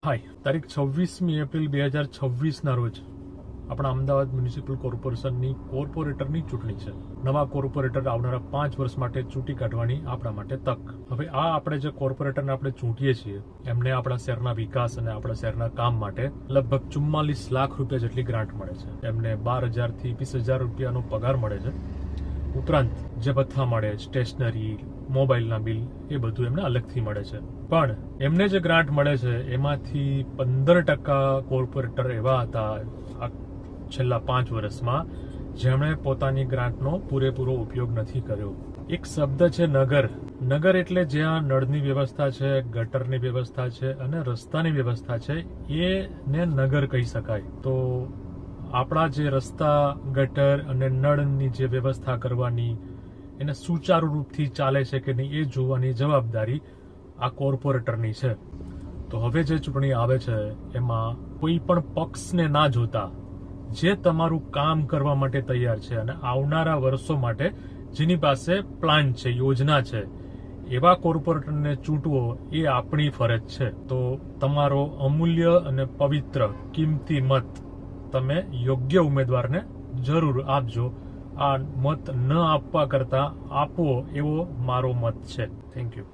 હાય, તારીખ 26મી એપ્રિલ 2026ના રોજ આપણા અમદાવાદ મ્યુનિસિપલ કોર્પોરેશનની કોર્પોરેટરની ચૂંટણી છે. નવા કોર્પોરેટર આવનારા 5 વર્ષ માટે ચૂંટી કાઢવાની આપણા માટે તક. હવે આ આપણે જે કોર્પોરેટરને આપણે ચૂંટીએ છીએ એમને આપણા શહેરના વિકાસ અને આપણા શહેરના કામ માટે લગભગ 44 લાખ રૂપિયા જેટલી ગ્રાન્ટ મળે છે. એમને 12,000 થી 20,000 રૂપિયાનો પગાર મળે છે. ઉપરાંત જે ભથ્થા મળે, સ્ટેશનરી, મોબાઈલના બિલ, એ બધું એમને અલગથી મળે છે. પણ એમને જે ગ્રાન્ટ મળે છે એમાંથી 15% કોર્પોરેટર એવા હતા આ છેલ્લા 5 વર્ષમાં જેમણે પોતાની ગ્રાન્ટનો પૂરેપૂરો ઉપયોગ નથી કર્યો. એક શબ્દ છે નગર. નગર એટલે જ્યાં નળની વ્યવસ્થા છે, ગટરની વ્યવસ્થા છે અને રસ્તાની વ્યવસ્થા છે, એને નગર કહી શકાય. તો આપણા જે રસ્તા, ગટર અને નળની જે વ્યવસ્થા કરવાની, એને સુચારુ રૂપથી ચાલે છે કે નહીં એ જોવાની જવાબદારી આ કોર્પોરેટરની છે. તો હવે જે ચૂંટણી આવે છે એમાં કોઈ પણ પક્ષને ના જોતા જે તમારું કામ કરવા માટે તૈયાર છે અને આવનારા વર્ષો માટે જેની પાસે પ્લાન છે, યોજના છે, એવા કોર્પોરેટરને ચૂંટવો એ આપણી ફરજ છે. તો તમારો અમૂલ્ય અને પવિત્ર કિંમતી મત તમે યોગ્ય ઉમેદવારને જરૂર આપજો. આ મત ન આપવા કરતા આપવો એવો મારો મત છે. Thank you.